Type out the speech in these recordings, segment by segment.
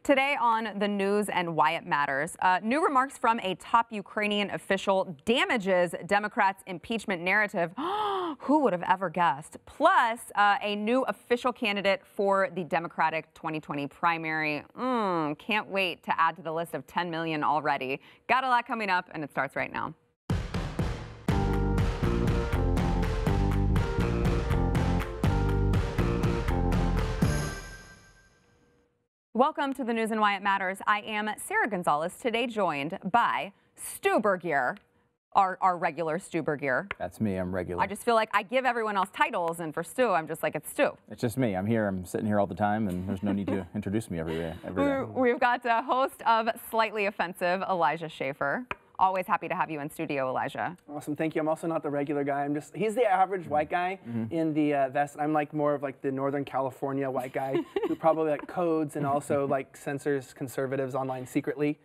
Today on the news and why it matters, new remarks from a top Ukrainian official damages Democrats' impeachment narrative. Who would have ever guessed? Plus, a new official candidate for the Democratic 2020 primary. Can't wait to add to the list of 10 million already. Got a lot coming up, and it starts right now. Welcome to the news and why it matters. I am Sarah Gonzalez, today joined by Stu Bergier, our regular Stu Bergier. That's me, I'm regular. I just feel like I give everyone else titles, and for Stu, I'm just like, it's Stu. It's just me. I'm here, I'm sitting here all the time, and there's no need to introduce me every day. We've got a host of Slightly Offensive, Elijah Schaefer. Always happy to have you in studio, Elijah. Awesome, thank you. I'm also not the regular guy. He's the average white guy in the vest. I'm like more of like the Northern California white guy who probably like codes and also like censors conservatives online secretly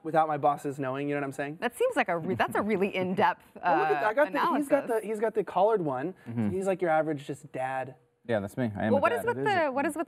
without my bosses knowing. You know what I'm saying? That seems like that's a really in-depth analysis. He's got the collared one. So he's like your average just dad. Yeah, that's me. I am. Well, what is with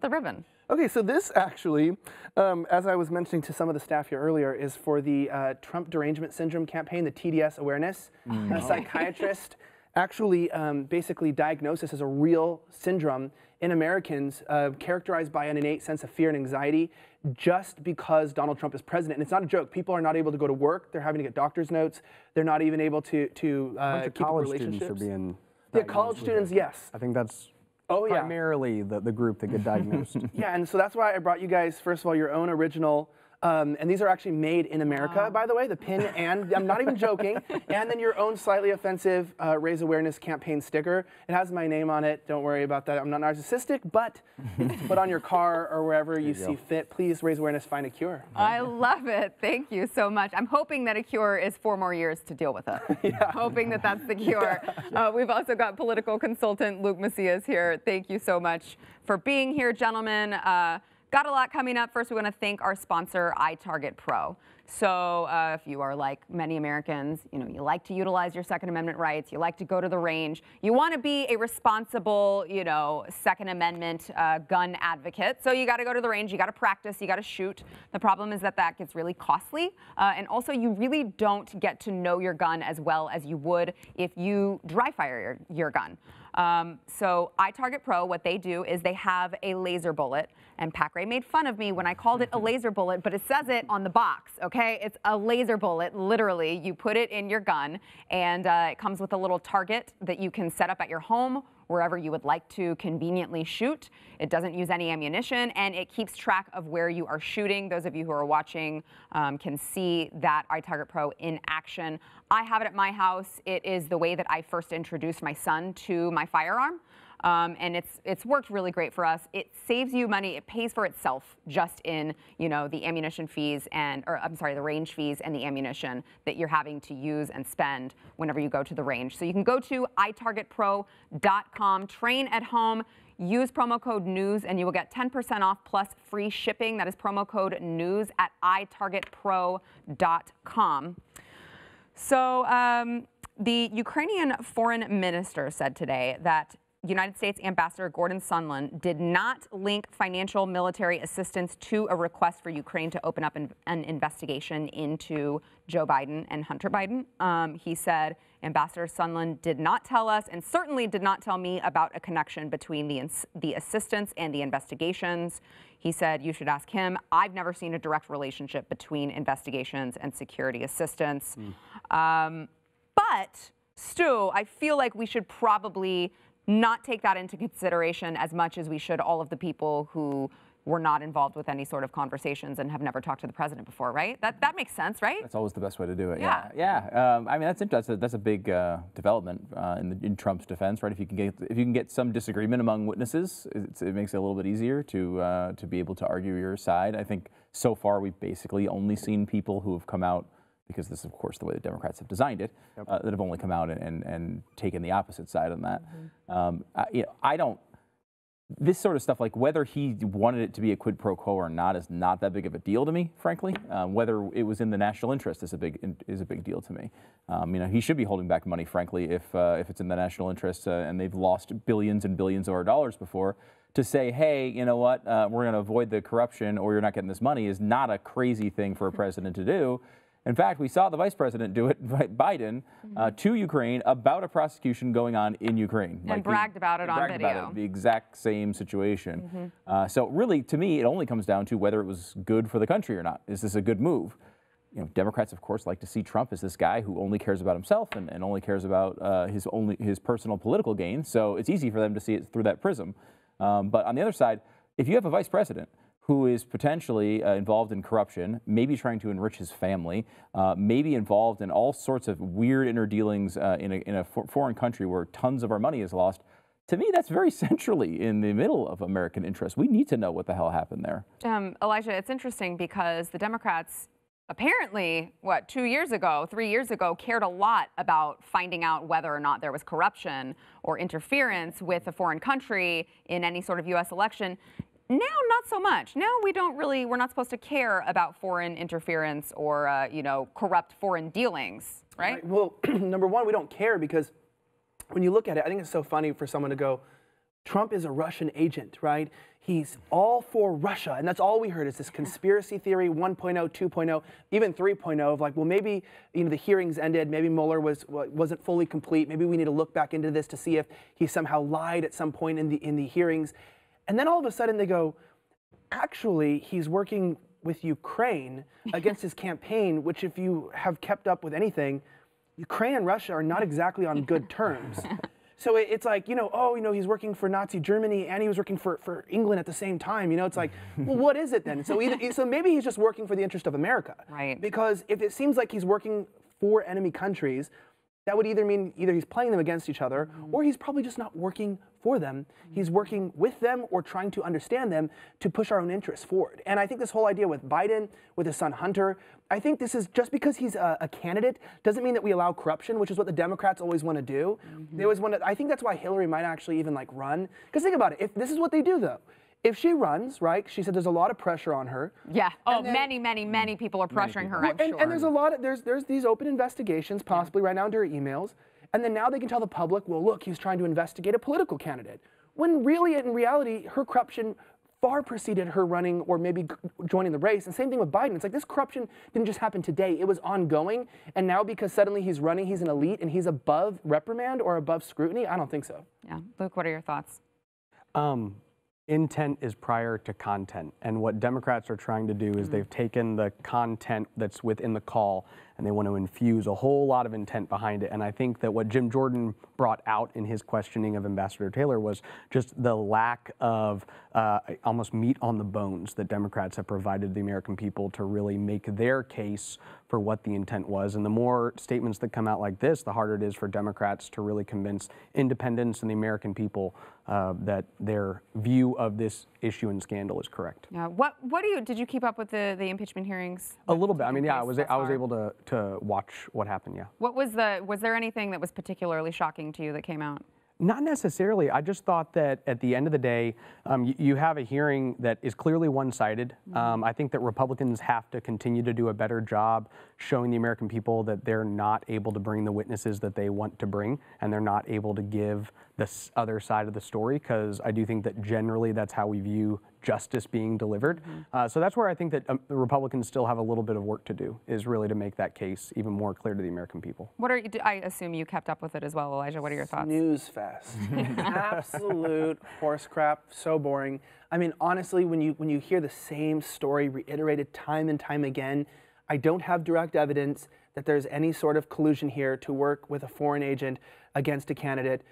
the ribbon? Okay, so this actually, as I was mentioning to some of the staff here earlier, is for the Trump Derangement Syndrome campaign, the TDS awareness. A psychiatrist actually basically diagnosed this as a real syndrome in Americans characterized by an innate sense of fear and anxiety just because Donald Trump is president. And it's not a joke. People are not able to go to work. They're having to get doctor's notes. They're not even able to keep up relationships. Students are being college students, yes. I think that's primarily the group that get diagnosed. Yeah, and so that's why I brought you guys, first of all, your own original, and these are actually made in America, by the way, the pin, and I'm not even joking, and then your own Slightly Offensive Raise Awareness campaign sticker. It has my name on it. Don't worry about that. I'm not narcissistic, but it's put on your car or wherever you see fit. Please raise awareness, find a cure. I love it. Thank you so much. I'm hoping that a cure is 4 more years to deal with it. Hoping that that's the cure. We've also got political consultant Luke Macias here. Thank you so much for being here, gentlemen. Got a lot coming up. First, we want to thank our sponsor, iTarget Pro. So if you are like many Americans, you like to utilize your Second Amendment rights, you like to go to the range, you want to be a responsible, Second Amendment gun advocate. So you got to go to the range, you got to practice, you got to shoot. The problem is that gets really costly. And also you really don't get to know your gun as well as you would if you dry fire your gun. So iTarget Pro, what they do is they have a laser bullet, and Pack-Ray made fun of me when I called it a laser bullet, but it says it on the box, okay? It's a laser bullet, literally. You put it in your gun, and it comes with a little target that you can set up at your home, wherever you would like to conveniently shoot. It doesn't use any ammunition, and it keeps track of where you are shooting. Those of you who are watching can see that iTarget Pro in action. I have it at my house. It is the way that I first introduced my son to my firearm. And it's worked really great for us. It saves you money. It pays for itself just in, the ammunition fees the range fees and the ammunition that you're having to use and spend whenever you go to the range. So you can go to itargetpro.com, train at home, use promo code NEWS, and you will get 10% off plus free shipping. That is promo code NEWS at itargetpro.com. So the Ukrainian foreign minister said today that United States Ambassador Gordon Sondland did not link financial military assistance to a request for Ukraine to open up an investigation into Joe Biden and Hunter Biden. He said, Ambassador Sondland did not tell us and certainly did not tell me about a connection between the assistance and the investigations. He said, you should ask him. I've never seen a direct relationship between investigations and security assistance. But, Stu, I feel like we should probably not take that into consideration as much as we should all of the people who were not involved with any sort of conversations and have never talked to the president before, right? That makes sense, right? That's always the best way to do it. Yeah. I mean, that's a big development in Trump's defense, right? If you can get some disagreement among witnesses, it makes it a little bit easier to be able to argue your side. I think so far we've basically only seen people who have come out, because this is, of course, the way the Democrats have designed it, that have only come out and taken the opposite side on that. This sort of stuff, like whether he wanted it to be a quid pro quo or not, is not that big of a deal to me, frankly. Whether it was in the national interest is a big deal to me. He should be holding back money, frankly, if it's in the national interest, and they've lost billions and billions of our dollars before, to say, hey, you know what, we're going to avoid the corruption or you're not getting this money is not a crazy thing for a president to do. In fact, we saw the vice president do it, Biden, to Ukraine about a prosecution going on in Ukraine. And bragged about it on video. About it, the exact same situation. So really, to me, it only comes down to whether it was good for the country or not. Is this a good move? You know, Democrats, of course, like to see Trump as this guy who only cares about himself and only cares about his personal political gain. So it's easy for them to see it through that prism. But on the other side, if you have a vice president who is potentially involved in corruption, maybe trying to enrich his family, maybe involved in all sorts of weird inner dealings in a foreign country where tons of our money is lost. To me, that's very centrally in the middle of American interest. We need to know what the hell happened there. Elijah, it's interesting because the Democrats apparently, 2 years ago, 3 years ago, cared a lot about finding out whether or not there was corruption or interference with a foreign country in any sort of U.S. election. Now, not so much. Now we're not supposed to care about foreign interference or, corrupt foreign dealings, right? Well, number one, we don't care because when you look at it, I think it's so funny for someone to go, Trump is a Russian agent, right? He's all for Russia. And that's all we heard is this conspiracy theory 1.0, 2.0, even 3.0 of like, well, maybe, the hearings ended. Maybe Mueller wasn't fully complete. Maybe we need to look back into this to see if he somehow lied at some point in the hearings. And then all of a sudden they go, actually, he's working with Ukraine against his campaign, which if you have kept up with anything, Ukraine and Russia are not exactly on good terms. So it's like, he's working for Nazi Germany and he was working for England at the same time. It's like, well, what is it then? So maybe he's just working for the interest of America. Right. Because if it seems like he's working for enemy countries, that would either mean he's playing them against each other or he's probably just not working for them. He's working with them or trying to understand them to push our own interests forward. And I think this whole idea with Biden, with his son Hunter, I think this is just because he's a candidate doesn't mean that we allow corruption, which is what the Democrats always want to do. They always want to, I think that's why Hillary might actually even run. Because think about it, if this is what they do though. If she runs, right, she said there's a lot of pressure on her. Yeah. Oh, many people are pressuring her, I'm sure. And there's a lot of, there's these open investigations possibly right now into her emails. And then now they can tell the public, well, look, he's trying to investigate a political candidate. When really, in reality, her corruption far preceded her running or maybe joining the race. And same thing with Biden. It's like this corruption didn't just happen today. It was ongoing. And now because suddenly he's running, he's an elite and he's above reprimand or above scrutiny? I don't think so. Yeah. Luke, what are your thoughts? Intent is prior to content. And what Democrats are trying to do is they've taken the content that's within the call and they want to infuse a whole lot of intent behind it. And I think that what Jim Jordan brought out in his questioning of Ambassador Taylor was just the lack of almost meat on the bones that Democrats have provided the American people to really make their case for what the intent was. And the more statements that come out like this, the harder it is for Democrats to really convince independents and the American people that their view of this issue and scandal is correct. Yeah. Did you keep up with the impeachment hearings? A little bit. I mean, yeah, I was able to watch what happened. Yeah. Was there anything that was particularly shocking to you that came out? Not necessarily. I just thought that at the end of the day, you have a hearing that is clearly one-sided. I think that Republicans have to continue to do a better job showing the American people that they're not able to bring the witnesses that they want to bring, and they're not able to give this other side of the story, because I do think that generally that's how we view justice being delivered. So that's where I think that the Republicans still have a little bit of work to do, is really to make that case even more clear to the American people. I assume you kept up with it as well, Elijah. What are your thoughts? Snooze fest. Absolute horse crap. So boring. I mean, honestly, when you hear the same story reiterated time and time again, I don't have direct evidence that there's any sort of collusion here to work with a foreign agent against a candidate,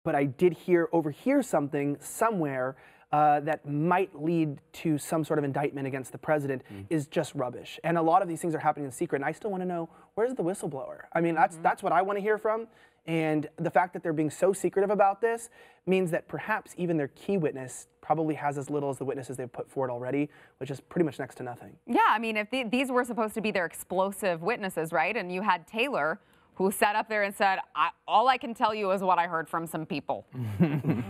but I did overhear something somewhere that might lead to some sort of indictment against the president is just rubbish. And a lot of these things are happening in secret, and I still want to know, where's the whistleblower? I mean, that's what I want to hear from. And the fact that they're being so secretive about this means that perhaps even their key witness probably has as little as the witnesses they've put forward already, which is pretty much next to nothing. Yeah, I mean, if these were supposed to be their explosive witnesses, right? And you had Taylor, who sat up there and said, all I can tell you is what I heard from some people,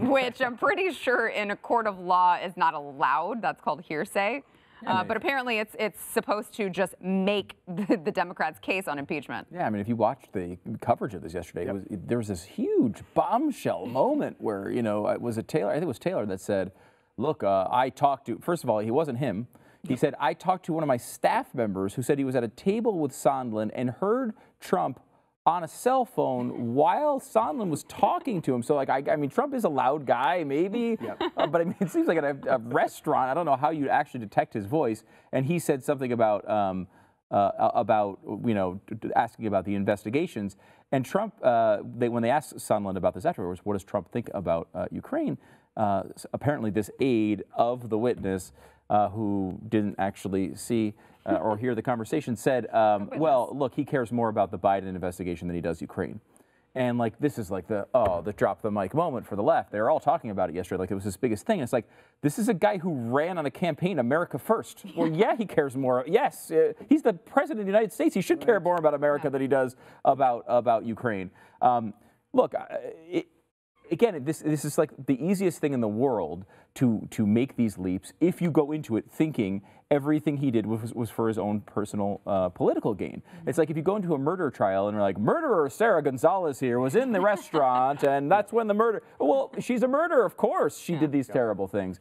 which I'm pretty sure in a court of law is not allowed. That's called hearsay. But apparently it's supposed to just make the Democrats' case on impeachment. Yeah, I mean, if you watched the coverage of this yesterday, there was this huge bombshell moment where, was it Taylor? I think it was Taylor that said, look, I talked to, first of all, he wasn't him. He said, I talked to one of my staff members who said he was at a table with Sondland and heard Trump on a cell phone while Sondland was talking to him. So, like, I mean, Trump is a loud guy, maybe, but I mean, it seems like at a restaurant, I don't know how you actually detect his voice. And he said something about you know, asking about the investigations. And Trump, when they asked Sondland about this afterwards, what does Trump think about Ukraine? Apparently, this aide of the witness, who didn't actually see or hear the conversation, said, well, look, he cares more about the Biden investigation than he does Ukraine. And like, this is like the drop the mic moment for the left. They were all talking about it yesterday, like it was his biggest thing. It's like, this is a guy who ran on a campaign, America First. Well, yeah, he cares more. Yes, he's the president of the United States. He should care more about America than he does about Ukraine. Look, again, this is like the easiest thing in the world to make these leaps if you go into it thinking everything he did was for his own personal political gain. It's like if you go into a murder trial and you're like, murderer Sarah Gonzalez here was in the restaurant and that's when the murder, well, she's a murderer, of course. She did these terrible things.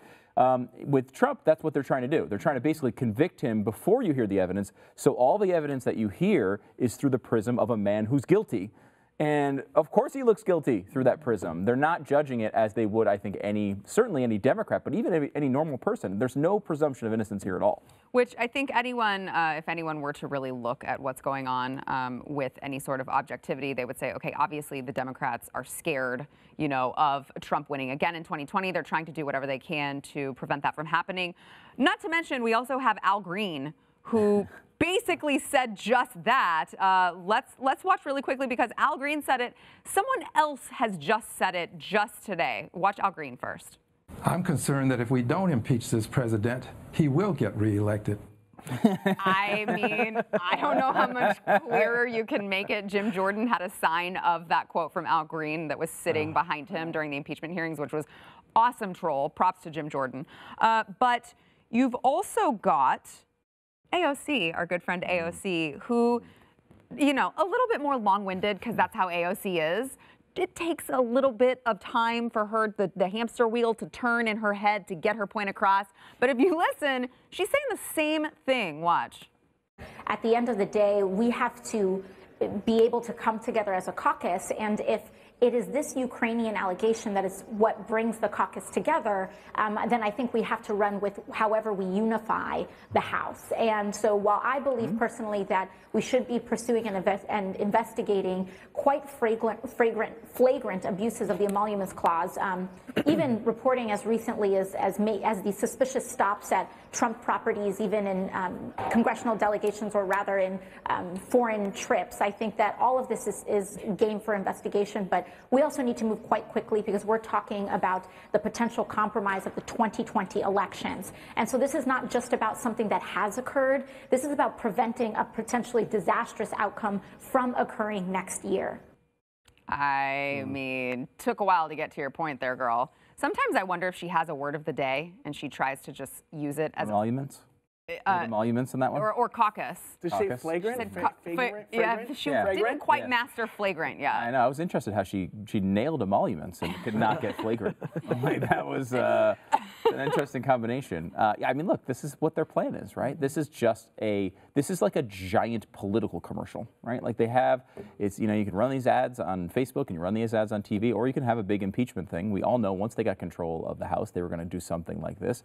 With Trump, that's what they're trying to do. They're trying to basically convict him before you hear the evidence, so all the evidence that you hear is through the prism of a man who's guilty. And of course he looks guilty through that prism. They're not judging it as they would, I think, certainly any Democrat, but even any normal person. There's no presumption of innocence here at all. Which I think anyone, if anyone were to really look at what's going on with any sort of objectivity, they would say, okay, obviously the Democrats are scared, you know, of Trump winning again in 2020. They're trying to do whatever they can to prevent that from happening. Not to mention, we also have Al Green, who basically said just that. Let's watch really quickly because Al Green said it. Someone else has just said it just today. Watch Al Green first. I'm concerned that if we don't impeach this president, he will get reelected. I mean, I don't know how much clearer you can make it. Jim Jordan had a sign of that quote from Al Green that was sitting behind him during the impeachment hearings, which was awesome troll. Props to Jim Jordan. But you've also got AOC, our good friend AOC, who, you know, a little bit more long-winded because that's how AOC is. It takes a little bit of time for her, the hamster wheel to turn in her head to get her point across. But if you listen, she's saying the same thing. Watch. At the end of the day, we have to be able to come together as a caucus, and if it is this Ukrainian allegation that is what brings the caucus together, then I think we have to run with however we unify the House. And so while I believe personally that we should be pursuing and investigating quite flagrant abuses of the Emoluments Clause, even reporting as recently as the suspicious stops at Trump properties, even in congressional delegations or rather in foreign trips, I think that all of this is game for investigation. But we also need to move quite quickly because we're talking about the potential compromise of the 2020 elections. And so this is not just about something that has occurred. This is about preventing a potentially disastrous outcome from occurring next year. I mean, took a while to get to your point there, girl. Sometimes I wonder if she has a word of the day and she tries to just use it as emoluments. Emoluments in that one? Or caucus. Did she say flagrant? Yeah, she didn't quite master flagrant, yeah. I know. I was interested how she nailed emoluments and could not get flagrant. Like, that was an interesting combination. Yeah, I mean, look, this is what their plan is, right? This is like a giant political commercial, right? Like they have, it's, you know, you can run these ads on Facebook and you run these ads on TV, or you can have a big impeachment thing. We all know once they got control of the House, they were going to do something like this.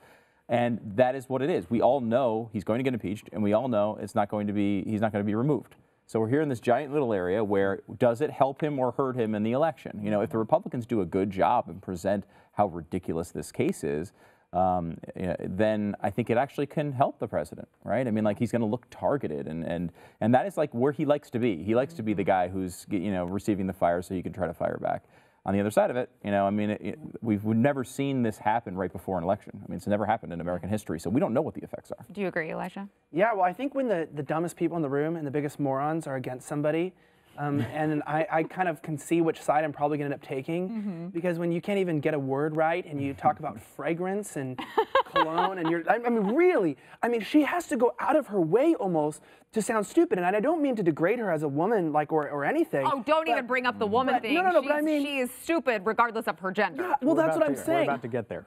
And that is what it is. We all know he's going to get impeached, and we all know he's not going to be removed. So we're here in this giant little area where does it help him or hurt him in the election? You know, if the Republicans do a good job and present how ridiculous this case is, then I think it actually can help the president, right? I mean, like, he's going to look targeted, and that is like where he likes to be. He likes to be the guy who's, you know, receiving the fire so he can try to fire back. On the other side of it, you know, I mean, we've never seen this happen right before an election. I mean, it's never happened in American history, so we don't know what the effects are. Do you agree, Elijah? Yeah, well, I think when the dumbest people in the room and the biggest morons are against somebody, And I kind of can see which side I'm probably going to end up taking, because when you can't even get a word right and you talk about fragrance and cologne and I mean, she has to go out of her way almost to sound stupid. And I don't mean to degrade her as a woman, like, or anything. Oh, don't even bring up the woman thing. No, but I mean, she is stupid regardless of her gender. Yeah, well, that's what I'm saying. We're about to get there.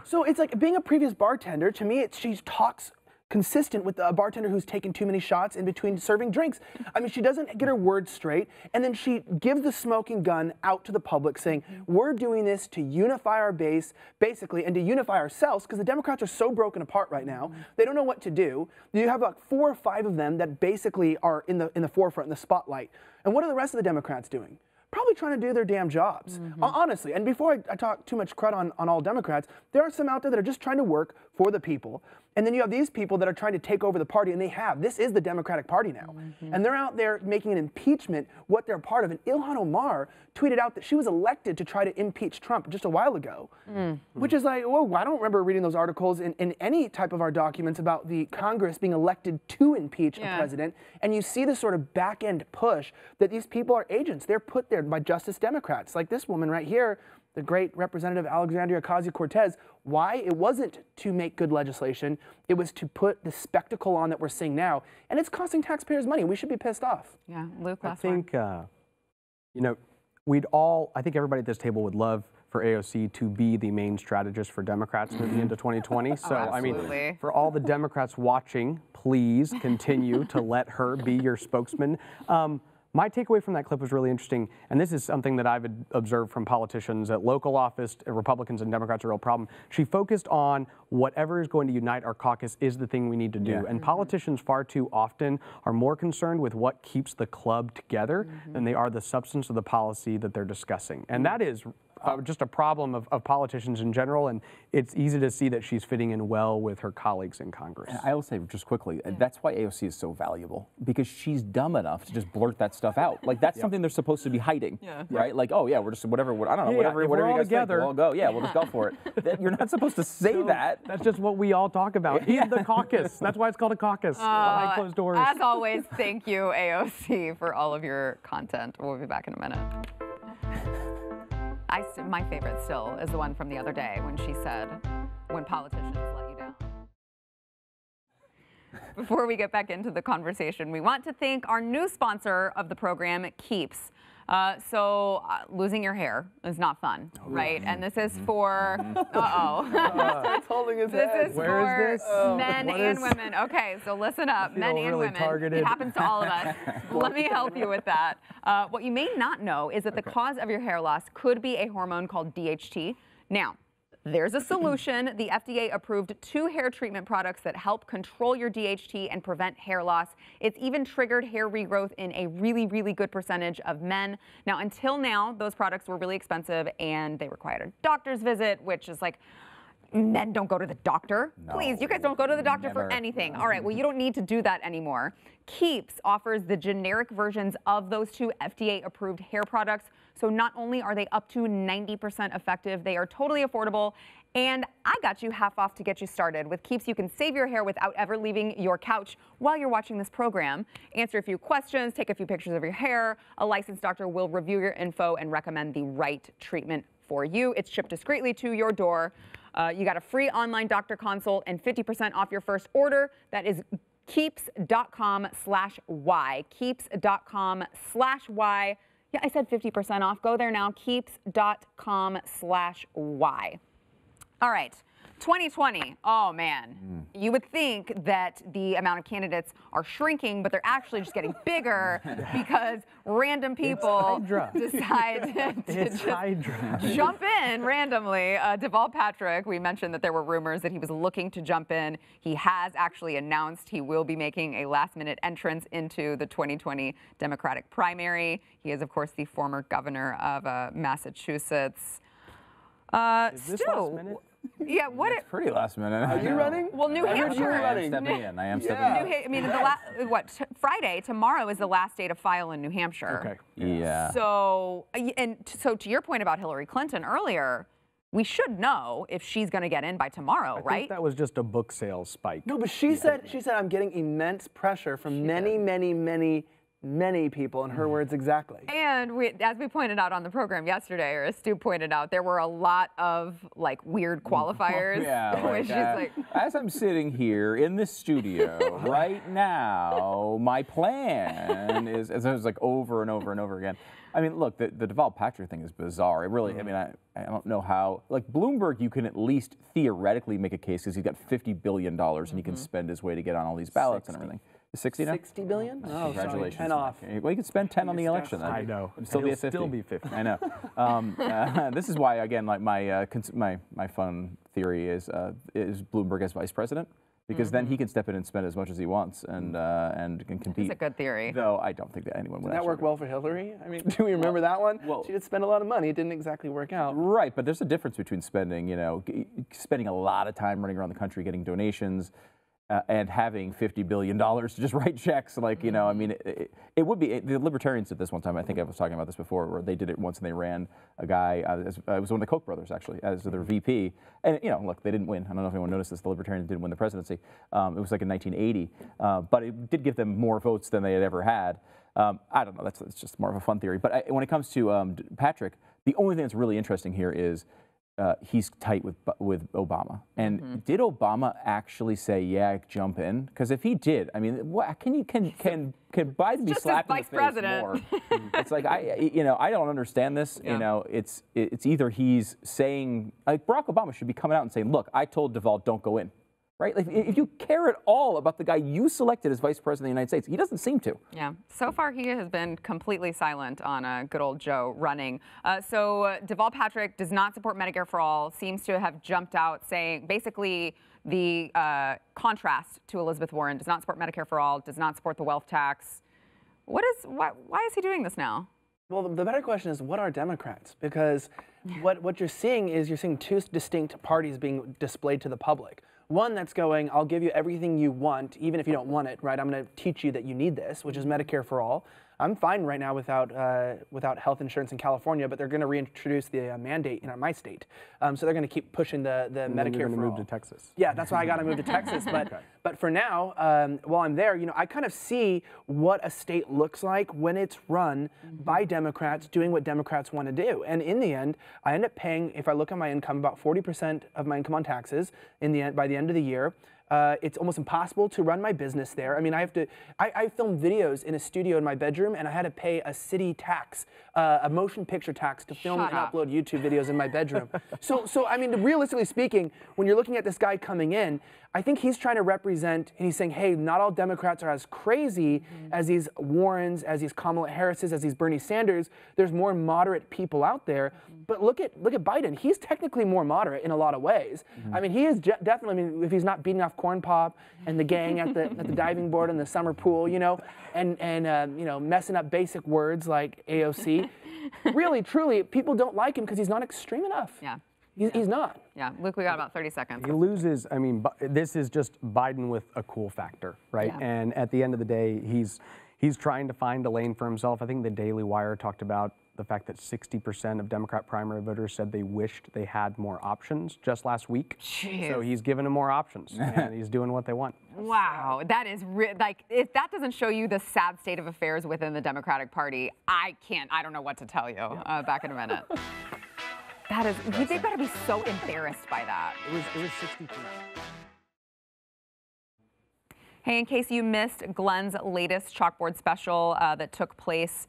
So it's like being a previous bartender, to me, she talks consistent with a bartender who's taken too many shots in between serving drinks. I mean, she doesn't get her words straight, and then she gives the smoking gun out to the public saying, we're doing this to unify our base, basically, and to unify ourselves, because the Democrats are so broken apart right now. They don't know what to do. You have like 4 or 5 of them that basically are in the forefront, in the spotlight. And what are the rest of the Democrats doing? Probably trying to do their damn jobs, honestly. And before I talk too much credit on all Democrats, there are some out there that are just trying to work for the people. And then you have these people that are trying to take over the party, and they have. This is the Democratic Party now. And they're out there making an impeachment what they're part of. And Ilhan Omar tweeted out that she was elected to try to impeach Trump just a while ago, which is like, whoa, I don't remember reading those articles in any type of our documents about the Congress being elected to impeach a president. And you see this sort of back-end push that these people are agents. They're put there by Justice Democrats, like this woman right here, the great Representative Alexandria Ocasio-Cortez. Why? It wasn't to make good legislation. It was to put the spectacle on that we're seeing now. And it's costing taxpayers money. We should be pissed off. Yeah, Luke, I think, you know, I think everybody at this table would love for AOC to be the main strategist for Democrats moving into 2020. So, I mean, for all the Democrats watching, please continue to let her be your spokesman. My takeaway from that clip was really interesting, and this is something that I've observed from politicians at local office. Republicans and Democrats are a real problem. She focused on whatever is going to unite our caucus is the thing we need to do. And politicians far too often are more concerned with what keeps the club together than they are the substance of the policy that they're discussing. And that is just a problem of politicians in general, and it's easy to see that she's fitting in well with her colleagues in Congress. And I will say just quickly, that's why AOC is so valuable, because she's dumb enough to just blurt that stuff out. Like, that's something they're supposed to be hiding, right? Like, oh yeah, we're just whatever, I don't know, whatever you guys think, we'll all go. Yeah, we'll just go for it. You're not supposed to say that. That's just what we all talk about in the caucus. That's why it's called a caucus, behind closed doors. As always, thank you, AOC, for all of your content. We'll be back in a minute. My favorite still is the one from the other day when she said, when politicians let you down. Before we get back into the conversation, we want to thank our new sponsor of the program, Keeps. Losing your hair is not fun, right? And this is for, It's holding his head. This is for men and women. Okay, so listen up, men and women. It happens to all of us. Let me help you with that. What you may not know is that the cause of your hair loss could be a hormone called DHT. Now, there's a solution. The FDA approved 2 hair treatment products that help control your DHT and prevent hair loss. It's even triggered hair regrowth in a really, really good percentage of men. Now, until now, those products were really expensive and they required a doctor's visit, which is like, men don't go to the doctor. No, please, you guys don't go to the doctor for anything. All right, well, you don't need to do that anymore. Keeps offers the generic versions of those 2 FDA-approved hair products. So not only are they up to 90% effective, they are totally affordable. And I got you half off to get you started. With Keeps, you can save your hair without ever leaving your couch while you're watching this program. Answer a few questions, take a few pictures of your hair. A licensed doctor will review your info and recommend the right treatment for you. It's shipped discreetly to your door. You got a free online doctor consult and 50% off your first order. That is keeps.com/Y. Keeps.com/Y. Yeah, I said 50% off. Go there now. Keeps.com/Y. All right. 2020, oh man, you would think that the amount of candidates are shrinking, but they're actually just getting bigger because random people decide to just jump in randomly. Deval Patrick, we mentioned that there were rumors that he was looking to jump in. He has actually announced he will be making a last-minute entrance into the 2020 Democratic primary. He is, of course, the former governor of Massachusetts. Is this last minute? Yeah, what? It's pretty last minute. Are you running? Well, New Hampshire. I am stepping in. I am stepping in. I mean, Friday, tomorrow is the last day to file in New Hampshire. Okay. Yeah. So to your point about Hillary Clinton earlier, we should know if she's going to get in by tomorrow, I right? think that was just a book sales spike. No, but she said I'm getting immense pressure from many many people, in her words exactly. And as we pointed out on the program yesterday, or as Stu pointed out, there were a lot of like weird qualifiers. Yeah, where she's like, as I'm sitting here in this studio right now, my plan is, as I was like over and over and over again. I mean, look, the Deval Patrick thing is bizarre. It really, I mean, I don't know how, like Bloomberg, you can at least theoretically make a case because he's got $50 billion and he can spend his way to get on all these ballots and everything. 60 now? 60 billion? Oh, Congratulations. sorry, 10 off. Well, you could spend 10 on the election then. I know. It'd still be at 50. Still be 50. I know. This is why, again, like my fun theory is Bloomberg as vice president, because then he can step in and spend as much as he wants and can compete. that's a good theory. Though I don't think that anyone would. Did that work well for Hillary? I mean, do we remember that one? Well, she did spend a lot of money. It didn't exactly work out. Right, but there's a difference between spending, spending a lot of time running around the country getting donations, and having $50 billion to just write checks, like, I mean, it would be, the Libertarians did this one time, I think I was talking about this before, where they did it once and they ran a guy, it was one of the Koch brothers actually, as their VP, and look, they didn't win. I don't know if anyone noticed this, the Libertarians didn't win the presidency. It was like in 1980, but it did give them more votes than they had ever had. I don't know, that's just more of a fun theory. But when it comes to Patrick, the only thing that's really interesting here is he's tight with Obama. And did Obama actually say, "Yeah, jump in"? Because if he did, I mean, what, can Biden be slapped in the face more? It's like I don't understand this. Yeah. It's either he's saying, like, Barack Obama should be coming out and saying, "Look, I told Deval, don't go in." Right? Like, if you care at all about the guy you selected as vice president of the United States, he doesn't seem to. Yeah. So far, he has been completely silent on good old Joe running. So Deval Patrick does not support Medicare for All, seems to have jumped out saying basically the contrast to Elizabeth Warren, does not support Medicare for All, does not support the wealth tax. Why is he doing this now? Well, the better question is, what are Democrats? Because what you're seeing is two distinct parties being displayed to the public. One that's going, I'll give you everything you want, even if you don't want it, right? I'm going to teach you that you need this, which is Medicare for All. I'm fine right now without health insurance in California, but they're going to reintroduce the mandate in my state. So they're going to keep pushing the Medicare for All. Move to Texas. Yeah, that's why I got to move to Texas. But for now, while I'm there, I kind of see what a state looks like when it's run by Democrats doing what Democrats want to do. And in the end, I end up paying, if I look at my income, about 40% of my income on taxes by the end of the year. It's almost impossible to run my business there. I mean, I film videos in a studio in my bedroom, and I had to pay a city tax, a motion picture tax to film and upload YouTube videos in my bedroom. So I mean, realistically speaking, when you're looking at this guy coming in, I think he's trying to represent, and he's saying, hey, not all Democrats are as crazy as these Warrens, as these Kamala Harrises, as these Bernie Sanders. There's more moderate people out there. But look at Biden. He's technically more moderate in a lot of ways. I mean, he is definitely. I mean, if he's not beating off Corn Pop and the gang at the diving board and the summer pool, and messing up basic words like AOC. Really, truly, people don't like him because he's not extreme enough. Yeah. He's not. Yeah, Luke, we got about 30 seconds. He loses, I mean, this is just Biden with a cool factor, right? Yeah. And at the end of the day, he's trying to find a lane for himself. I think the Daily Wire talked about the fact that 60% of Democrat primary voters said they wished they had more options just last week. Jeez. So he's given them more options, and he's doing what they want. Wow, that is like, if that doesn't show you the sad state of affairs within the Democratic Party, I don't know what to tell you. Back in a minute. That is, they've got to be so embarrassed by that. It was 63. Hey, in case you missed Glenn's latest chalkboard special that took place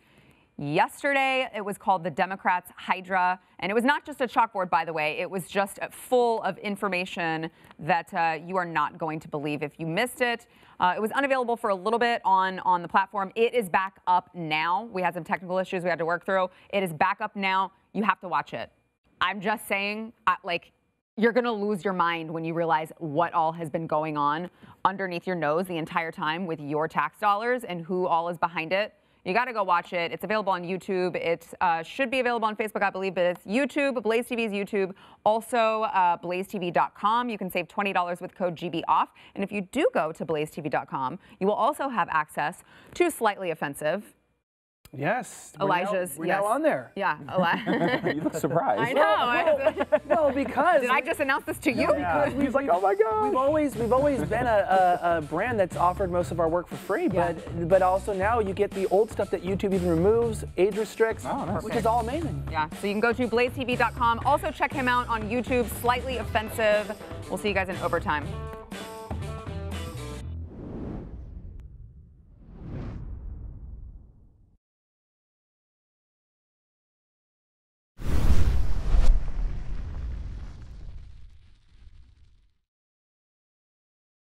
yesterday, it was called The Democrats' Hydra. And it was not just a chalkboard, by the way. It was just full of information that you are not going to believe if you missed it. It was unavailable for a little bit on the platform. It is back up now. We had some technical issues we had to work through. It is back up now. You have to watch it. I'm just saying, you're going to lose your mind when you realize what all has been going on underneath your nose the entire time with your tax dollars and who all is behind it. You got to go watch it. It's available on YouTube. It should be available on Facebook, I believe, but it's YouTube, BlazeTV's YouTube. Also, BlazeTV.com. You can save $20 with code GBOFF. And if you do go to BlazeTV.com, you will also have access to slightly offensive Yes. Elijah's. We're yes. now on there. Yeah, Elijah. You look surprised. I know. Well, because Did I just announce this to you? He's like, oh my God. we've always been a brand that's offered most of our work for free, but also now you get the old stuff that YouTube even removes, age restricts, which is all amazing. Yeah, so you can go to blazetv.com. Also check him out on YouTube, Slightly Offensive. We'll see you guys in overtime.